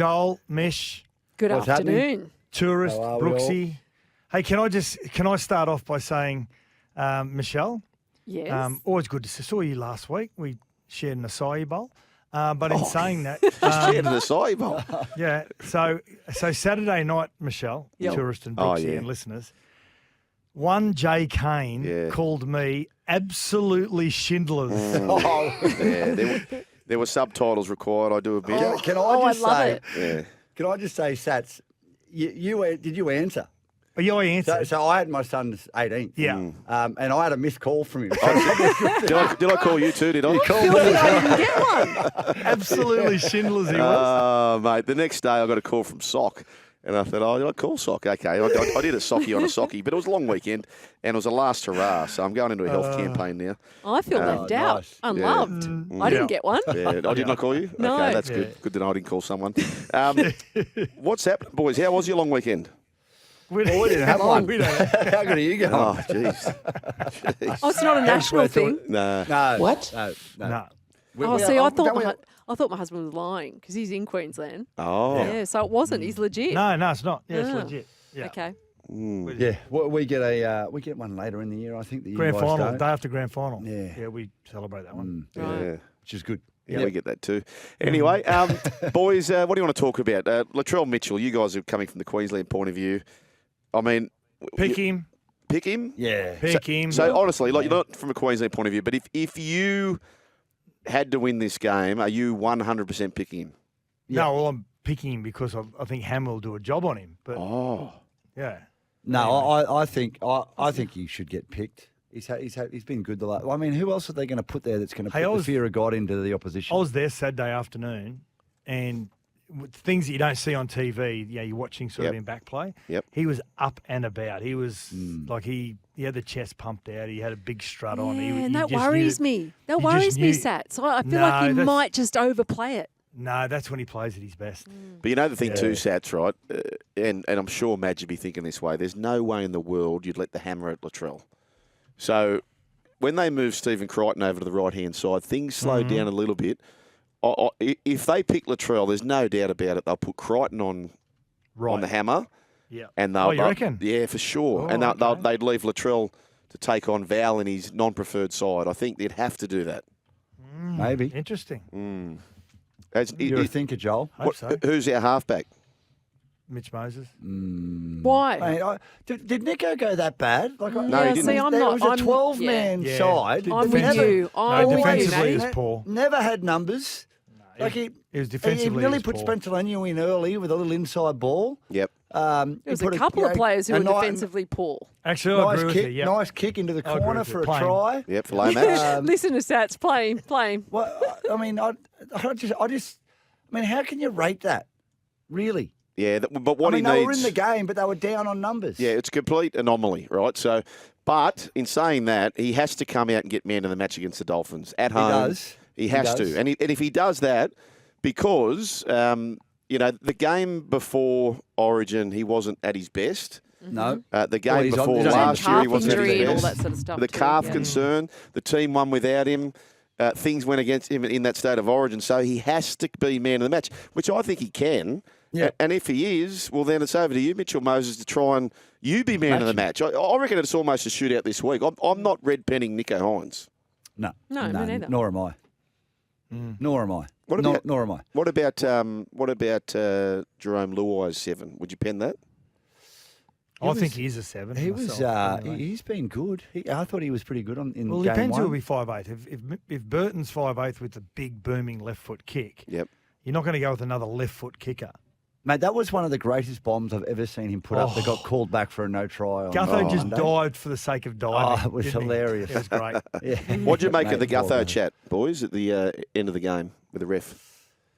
Joel, Mesh, Good What's afternoon. Tourist, How are we all? Brooksy. Hey, can I start off by saying, Michelle, Yes. always good to see. Saw you last week. We shared an acai bowl. But in saying that, Shared an acai bowl. yeah. So Saturday night, Michelle, Yep. Tourist and Oh, Brooksy yeah. and listeners, one Jay Kane Yeah. called me absolutely Schindler's. Oh, Yeah, there were subtitles required. I do a bit. can I I just love say? it. Yeah. Can I just say, Sats? Did you answer? Oh, yeah, I answered. So I had my son's 18th. Yeah. And I had a missed call from him. Did I call you too? Did I? Billy, I didn't get one. Absolutely Schindler's he was. Oh, mate. The next day I got a call from Sock. And I thought, did I call Sock? Okay. I did a Socky on a Socky, but it was a long weekend and it was a last hurrah. So I'm going into a health campaign now. I feel left out, nice. unloved. I didn't get one. Yeah, I did not call you? No. Okay, that's Yeah. good. Good to know I didn't call someone. What's happened, boys? How was your long weekend? We Well, we didn't have one. We don't. How good are you going? Oh, jeez. Oh, it's not a national thing. Nah. No. What? No. No. Oh, see, I don't we- thought my husband was lying because he's in Queensland. Oh. Yeah, so it wasn't. He's legit. No, it's not. Yeah, it's Ah. legit. Yeah. Okay. Yeah, we get one later in the year. I think the Grand you guys final, don't. day after grand final. Yeah. Yeah, we celebrate that one. Right. Yeah. Which is good. Yeah, we get that too. Anyway, boys, what do you want to talk about? Latrell Mitchell, you guys are coming from the Queensland point of view. I mean, Pick him. Pick him? Yeah. Pick him. So honestly, like, you're not from a Queensland point of view, but if you had to win this game, are you 100% picking him? No, well, I'm picking him because I think Hammer will do a job on him. But Oh. yeah. No, I think he should get picked. He's been good the last. I mean, who else are they going to put there that's going to put the fear of God into the opposition? I was there Saturday afternoon, and with things that you don't see on TV, you're watching sort of in back play. Yep. He was up and about. He was like he had the chest pumped out. He had a big strut on. Yeah, He and that just knew worries me. That you just worries me, knew- Sat. So I feel No, like he that's- might just overplay it. No, that's when he plays at his best. But you know the thing too, Sats, right? And I'm sure Madge would be thinking this way. There's no way in the world you'd let the hammer at Latrell. So when they moved Stephen Crichton over to the right-hand side, things slowed down a little bit. If they pick Latrell, there's no doubt about it. They'll put Crichton on the hammer. Yeah. And You reckon? Yeah, for sure. Oh, and okay. they'd leave Latrell to take on Val in his non-preferred side. I think they'd have to do that. Maybe. Interesting. You're a thinker, Joel. Hope so. Who's our halfback? Mitch Moses. Why? Hey, did Nico go that bad? Like, No, he didn't. See, I'm There not. was a I'm- 12-man Yeah. side. I'm with Never- you. I'm No, with you, defensively mate. is poor. Never had numbers. Like he was defensively He nearly was put poor. Spencer Leniu in early with a little inside ball. Yep. There was a couple of players who were defensively poor. Actually, I Nice agree with kick, you. Yep. nice kick into the I agree corner with for you. a Plain. try. Yep, for low match. Listen to Sats. Play him. Well, I mean, I mean, how can you rate that? Really? Yeah, but what I mean, he they needs... were in the game, but they were down on numbers. Yeah, it's a complete anomaly, right? So, but in saying that, he has to come out and get man of the match against the Dolphins at home. does. He has does. to, and if he does that, because the game before Origin, he wasn't at his best. No. The game Well, he's on- before he's on last year, he calf wasn't at injury his and all best. that sort of stuff The too, calf yeah. concern, the team won without him. Things went against him in that state of origin, so he has to be man of the match, which I think he can. Yeah. And if he is, well, then it's over to you, Mitchell Moses, to try and you be man of the match. I reckon it's almost a shootout this week. I'm not red penning Nico Hines. No. No, me neither. Nor am I. Nor am I. What about- Nor am I. What about Jerome Luai's 7? Would you pen that? I think he is a 7. He was. myself, anyway. He's been good. I thought he was pretty good in Well, it game depends who one. will be 5'8". If Burton's 5'8" with a big booming left foot kick, Yep. you're not going to go with another left foot kicker. Mate, that was one of the greatest bombs I've ever seen him put up. That got called back for a no try. On Gutho just Monday. dived for the sake of diving. Oh, it was didn't he? hilarious. It was great. Yeah. What'd you make of the Mate, well Gutho done. chat, boys, at the end of the game with the ref?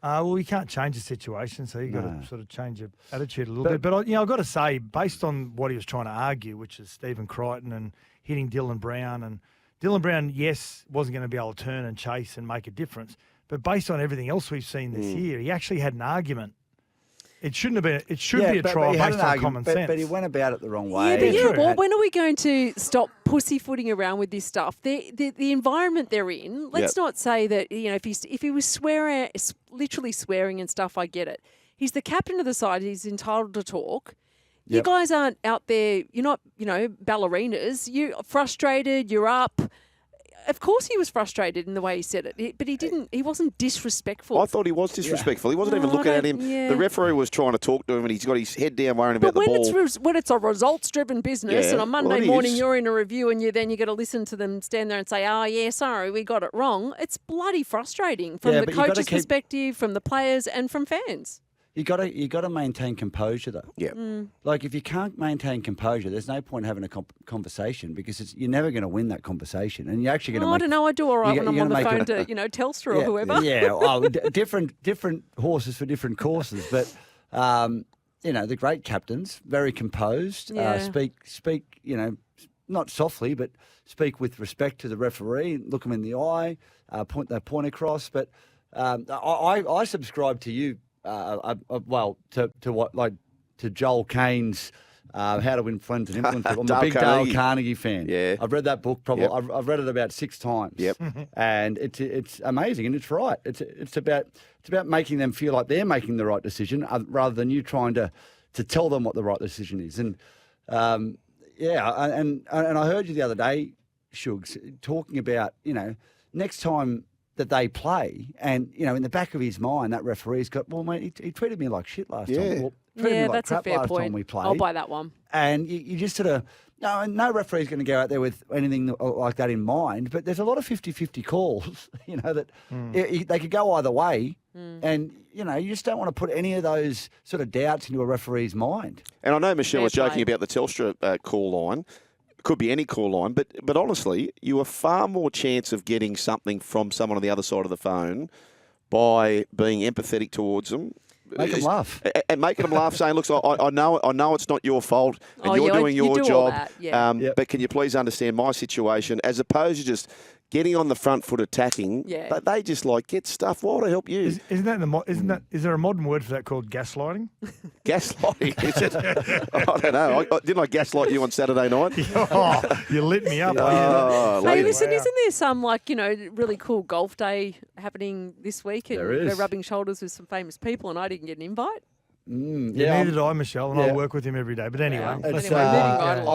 Well, you can't change the situation, so you've got No. to sort of change your attitude a little bit. But I've got to say, based on what he was trying to argue, which is Stephen Crichton and hitting Dylan Brown, and Dylan Brown, yes, wasn't going to be able to turn and chase and make a difference. But based on everything else we've seen this year, he actually had an argument. It shouldn't have been. It should be a but trial he had based an on argument, common but, sense. But he went about it the wrong Yeah, way. but you know true. what? When are we going to stop pussyfooting around with this stuff? The environment they're in. Let's not say that if he was literally swearing and stuff. I get it. He's the captain of the side. He's entitled to talk. You Yep. guys aren't out there. You're not, ballerinas. You're frustrated. You're up. Of course he was frustrated in the way he said it, but he didn't. He wasn't disrespectful. I thought he was disrespectful. He wasn't even No, I looking at don't- him. yeah. The referee was trying to talk to him, and he's got his head down worrying about But the when ball. when it's a results-driven business, Yeah, and on well, Monday it morning is. you're in a review, and you got to listen to them stand there and say, "Oh yeah, sorry, we got it wrong." It's bloody frustrating from Yeah, the but you gotta coach's keep- perspective, from the players, and from fans. You got to maintain composure though. Yeah. Like if you can't maintain composure, there's no point having a conversation because you're never going to win that conversation, and you're actually going to. I don't know. I do all right you when I'm you're on the gonna phone make to Telstra or whoever. Yeah, oh, different horses for different courses, but the great captains, very composed, Yeah. speak, not softly, but speak with respect to the referee, look them in the eye, point their point across. But I subscribe to you. To Joel Kane's How to Win Friends and Influence People. I'm a Dale big Carnegie. Dale Carnegie fan. Yeah. I've read that book probably. Yep. I've read it about 6 times. Yep. And it's amazing, and it's right. It's about making them feel like they're making the right decision rather than you trying to tell them what the right decision is. And and I heard you the other day, Shugs, talking about next time that they play, and in the back of his mind, that referee's got, well, mate, he treated me like shit last Yeah. time. Well, treated me like that's a crap fair last point. time we played. I'll buy that one. And you just sort of, no referee's going to go out there with anything like that in mind, but there's a lot of 50-50 calls, that they could go either way. And, you just don't want to put any of those sort of doubts into a referee's mind. And I know Michelle was Fair joking play. about the Telstra call line. Could be any call line, but honestly, you are far more chance of getting something from someone on the other side of the phone by being empathetic towards them. Make them laugh. And making them laugh, saying, "Look, I know it's not your fault, and Oh, you're yeah, doing you your do all job. that, yeah. Yep. But can you please understand my situation?" As opposed to just getting on the front foot attacking. Yeah. They just get stuff. Why to help you? Is there a modern word for that called gaslighting? Gaslighting. Is it? I don't know. Didn't I gaslight you on Saturday night? Oh, you lit me up. Oh, Hey, lady. listen, Wow. isn't there some really cool golf day happening this week? And There is. we're rubbing shoulders with some famous people, and I didn't get an invite. Yeah, neither did I, Michelle, and yeah. I work with him every day. But anyway, Yeah. let's- It's, Anyway, moving right along.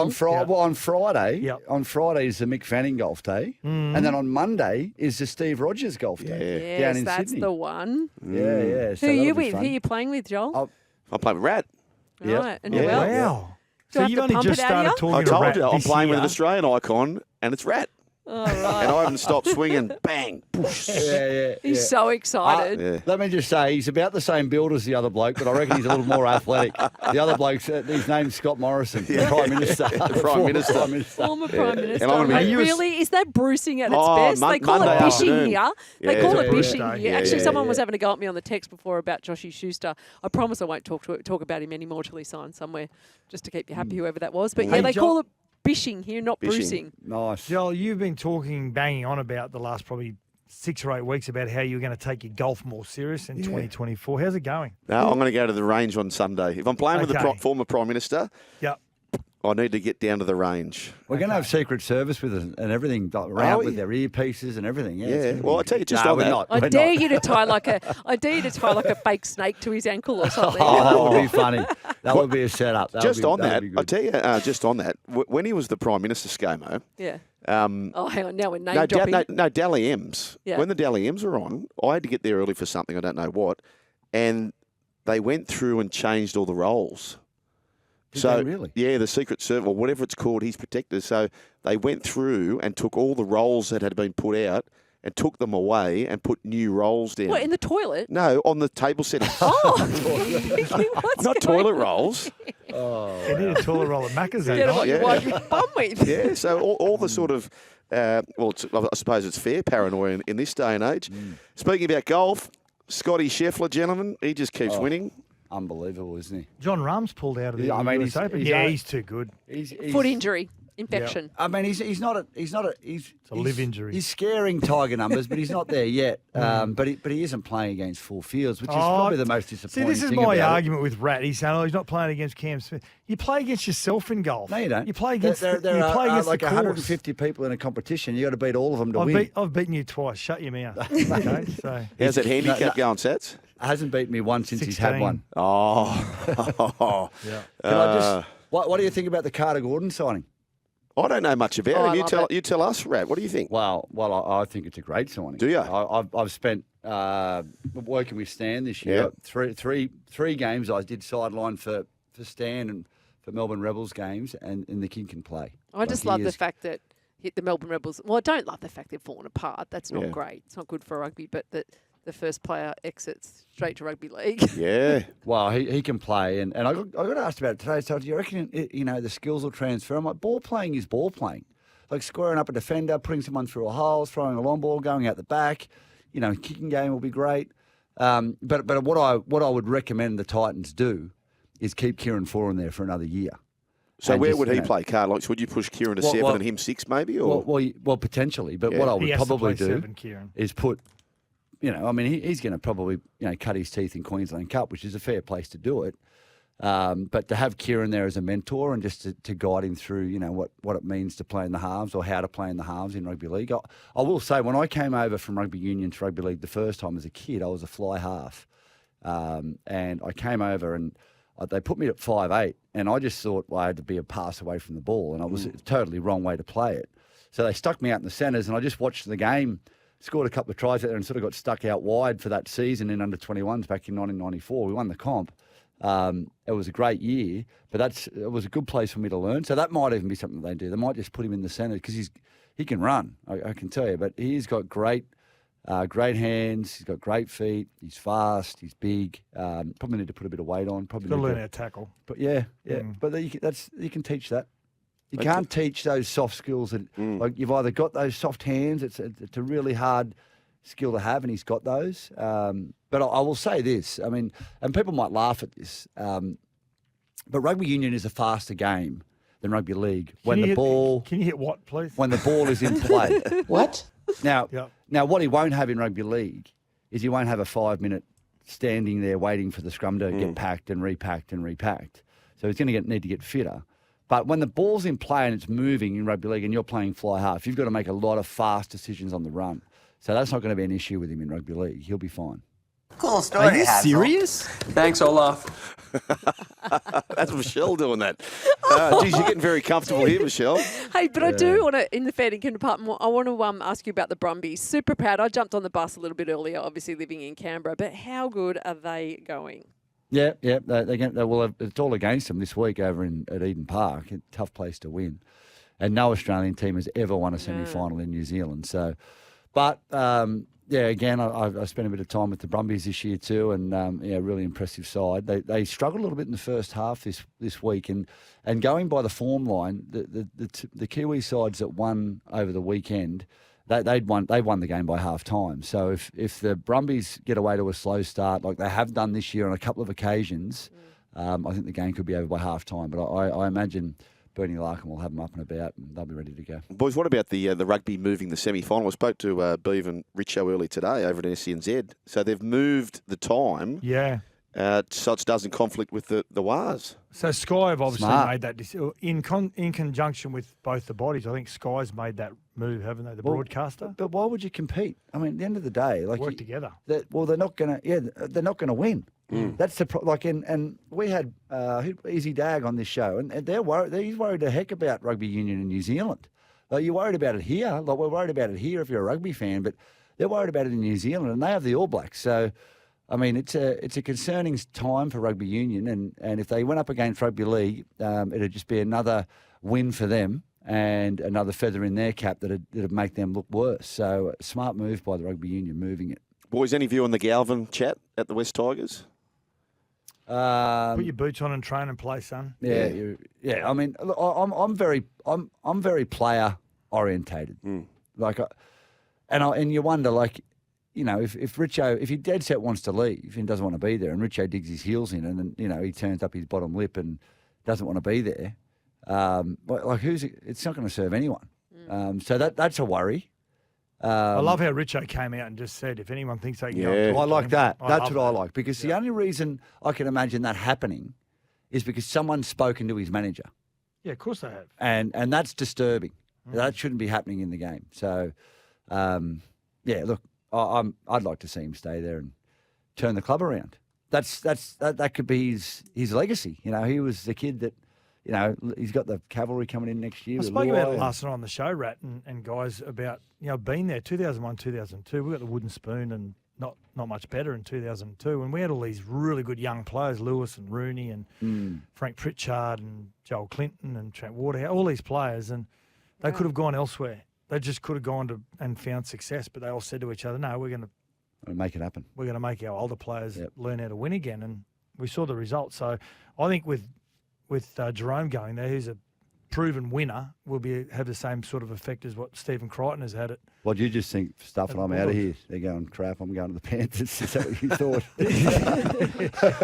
on Friday. Yep. On Friday is the Mick Fanning golf day, and then on Monday is the Steve Rogers golf day down Yes, in that's Sydney. the one. Yeah. So Who are you that'll be with? fun. Who are you playing with, Joel? Oh, I'm playing with Rat. Yep. Right. And who Yeah. else? wow. Do I So have you've to only pump just it out started of talking I to told Rat you I'm this playing with year. an Australian icon, and it's Rat. All right. And I haven't stopped swinging. Bang. Poosh. yeah. He's so excited. Yeah. Let me just say, he's about the same build as the other bloke, but I reckon he's a little more athletic. The other bloke's, his name's Scott Morrison, the Prime Minister. The Prime Minister. Prime Minister. Former Prime Minister. And I'm gonna be- Mate, You was- really? Is that bruising at its Oh, best? They call Monday it bishing afternoon. here. They Yeah, call it's it a bishing Bruce here. Day. Actually, Yeah, someone yeah. was having a go at me on the text before about Joshy Schuster. I promise I won't talk about him anymore till he signs somewhere, just to keep you happy, whoever that was. But yeah, Hey, they Joel- call it bishing here, not Bishing. bruising. Nice. Joel, you've been banging on about the last probably 6 or 8 weeks about how you're going to take your golf more serious in 2024. How's it going? No, I'm going to go to the range on Sunday. If I'm playing with the Okay. former Prime Minister, Yep. I need to get down to the range. We're going to have Secret Service with us and everything around with yeah. their earpieces and everything. Yeah. Yeah. it's gonna Well, be I tell you, good. just No, on we're that- not. I We're dare not. you to tie like a fake snake to his ankle or something. Oh, that would be funny. That would be a setup. Just on that, I I tell you, just on that, when he was the Prime Minister, ScoMo, Yeah. um, Oh, hang on. Now we're name no, dropping. Dally M's. Yeah. When the Dally M's were on, I had to get there early for something, I don't know what, and they went through and changed all the roles. Did So they really? yeah, the Secret Service or whatever it's called, he's protected. So they went through and took all the roles that had been put out and took them away and put new roles down. What, in the toilet? No, on the table settings. What's Not going toilet on? rolls. You need a toilet roll at Macca's that Get night. what you Yeah. wipe your bum with. Yeah, so all the sort of, I suppose it's fair paranoia in this day and age. Speaking about golf, Scotty Scheffler, gentlemen, he just keeps winning. Unbelievable, isn't he? John Rahm's pulled out of the Yeah, I mean, US he's- Open. he's Yeah, not- he's too good. He's Foot injury, infection. I mean, he's not a he's a live injury. He's scaring Tiger numbers, but he's not there yet. But he isn't playing against full fields, which is probably the most See, disappointing. this is thing my about it. argument with Rat. He's saying, he's not playing against Cam Smith. You play against yourself in golf. No, you don't. You play against there you play against like the course. 150 people in a competition. You got to beat all of them to win. I've beaten you twice. Shut your mouth. Okay, so How's that handicap going, Sats? hasn't beaten me once since he's had 16. one. Oh. Yeah. Can I just? What do you think about the Carter Gordon signing? I don't know much about I it. love You tell us, Rat. What do you think? Well, I think it's a great signing. Do you? I've spent working with Stan this year. Yeah. Three games I did sideline for Stan and for Melbourne Rebels games, and the kid can play. I just love the fact that the Melbourne Rebels. Well, I don't love the fact they've fallen apart. That's not great. It's not good for rugby. But that the first player exits straight to rugby league. Yeah. Well, he can play, and I got asked about it today. So do you reckon the skills will transfer? I'm like, ball playing is ball playing, like squaring up a defender, putting someone through a hole, throwing a long ball, going out the back. Kicking game will be great. But what I would recommend the Titans do is keep Kieran Foran there for another year. So And where just, would he play, Carl? Like, would you push Kieran to 7 and him 6 maybe? Or? Well, potentially. But Yeah. what I He would has to probably play do 7, Kieran. is put, he's going to probably, cut his teeth in Queensland Cup, which is a fair place to do it. But to have Kieran there as a mentor and just to guide him through, what it means to play in the halves or how to play in the halves in rugby league. I will say, when I came over from rugby union to rugby league the first time as a kid, I was a fly half. And I came over and they put me at 5'8", and I just thought I had to be a pass away from the ball, and I was a totally wrong way to play it. So they stuck me out in the centres, and I just watched the game, scored a couple of tries out there and sort of got stuck out wide for that season in under-21s back in 1994. We won the comp. It was a great year, but it was a good place for me to learn. So that might even be something they do. They might just put him in the centre because he can run, I can tell you. But he's got great hands. He's got great feet. He's fast. He's big. Probably need to put a bit of weight on. Probably Got to need learn how to tackle. But yeah. But you can teach that. You can't teach those soft skills. Like you've either got those soft hands. It's a really hard skill to have, and he's got those. But I will say this. I mean, and people might laugh at this, but rugby union is a faster game than rugby league. Can you hit what, please? When the ball is in play. What? Now, Yep. now, what he won't have in rugby league is he won't have a 5-minute standing there waiting for the scrum to get packed and repacked and repacked. So he's going to need to get fitter. But when the ball's in play and it's moving in rugby league and you're playing fly half, you've got to make a lot of fast decisions on the run. So that's not going to be an issue with him in rugby league. He'll be fine. Cool story. Are you serious? Thanks, Olaf. That's Michelle doing that. Geez, you're getting very comfortable here, Michelle. Hey, but I do want to, in the fair dinkum department, I want to ask you about the Brumbies. Super proud. I jumped on the bus a little bit earlier, obviously living in Canberra, but how good are they going? Yeah. It's all against them this week over at Eden Park. A tough place to win. And no Australian team has ever won a semi-final in New Zealand. So, but again, I spent a bit of time with the Brumbies this year too, and really impressive side. They struggled a little bit in the first half this week, and going by the form line, the Kiwi sides that won over the weekend, they won the game by half time. So if the Brumbies get away to a slow start like they have done this year on a couple of occasions, I think the game could be over by half time. But I imagine Bernie Larkin will have them up and about, and they'll be ready to go. Boys, what about the rugby moving the semi-final? I spoke to Beav and Richo early today over at SENZ. So they've moved the time. Yeah. So it doesn't conflict with the WARs. So Sky have obviously Smart. made that decision in conjunction with both the bodies. I think Sky's made that move, haven't they? The broadcaster. But why would you compete? I mean, at the end of the day, Work together. they're not going to. They're not going to win. That's the and we had Easy Dag on this show, and they're worried. He's worried a heck about rugby union in New Zealand. Like, you're worried about it here. Like, we're worried about it here if you're a rugby fan, but they're worried about it in New Zealand, and they have the All Blacks. So, I mean, it's a concerning time for rugby union, and if they went up against rugby league, it'd just be another win for them and another feather in their cap that'd make them look worse. So, smart move by the rugby union, moving it. Boys, any view on the Galvin chat at the West Tigers? Put your boots on and train and play, son. Yeah. I mean, look, I'm very player orientated. Like, and you wonder, like, if Richo, if he dead set wants to leave and doesn't want to be there, and Richo digs his heels in, and then he turns up his bottom lip and doesn't want to be there, like it's not going to serve anyone. So that's a worry. I love how Richo came out and just said, if anyone thinks they can go and talk I to like him, that. That's love what I that. like, because the only reason I can imagine that happening is because someone's spoken to his manager, Yeah, of course they have. and that's disturbing. That shouldn't be happening in the game. So, look, I'd like to see him stay there and turn the club around. That could be his legacy. You know, he was the kid that, you know, he's got the cavalry coming in next year. I spoke about it last night on the show, Rat, and guys about, you know, being there 2001, 2002. We got the wooden spoon and not much better in 2002. And we had all these really good young players, Lewis and Rooney and Frank Pritchard and Joel Clinton and Trent Waterhouse, all these players. And they could have gone elsewhere. They just could have gone and found success. But they all said to each other, no, we're going to make it happen. We're going to make our older players learn how to win again. And we saw the results. So I think with Jerome going there, who's a proven winner, will have the same sort of effect as what Stephen Crichton has had it. What do you just think, stuff it, I'm out of here? They're going, crap, I'm going to the Panthers. Is that what you thought?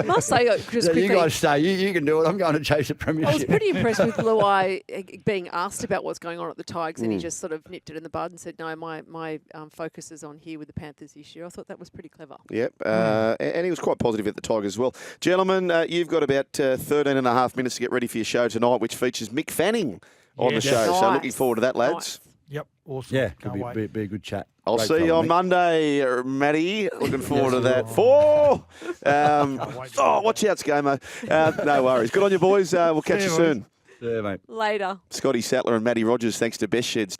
Must say, just quickly, you guys stay. You can do it. I'm going to chase a premiership. I was pretty impressed with Luai being asked about what's going on at the Tigers, and he just sort of nipped it in the bud and said, no, my focus is on here with the Panthers this year. I thought that was pretty clever. Yep, and he was quite positive at the Tigers as well. Gentlemen, you've got about 13 and a half minutes to get ready for your show tonight, which features Mick Fanning on the show. Nice. So looking forward to that, lads. Nice. Yep, awesome. Yeah, Can't could wait. be a good chat. I'll Great see you fella, on Mick. Monday, Matty. Looking forward to that. Yes. 4. wait. Watch out, ScoMo. No worries. Good on you, boys. We'll catch you soon. Yeah, mate. Later. Scotty Sattler and Matty Rogers, thanks to Best Sheds.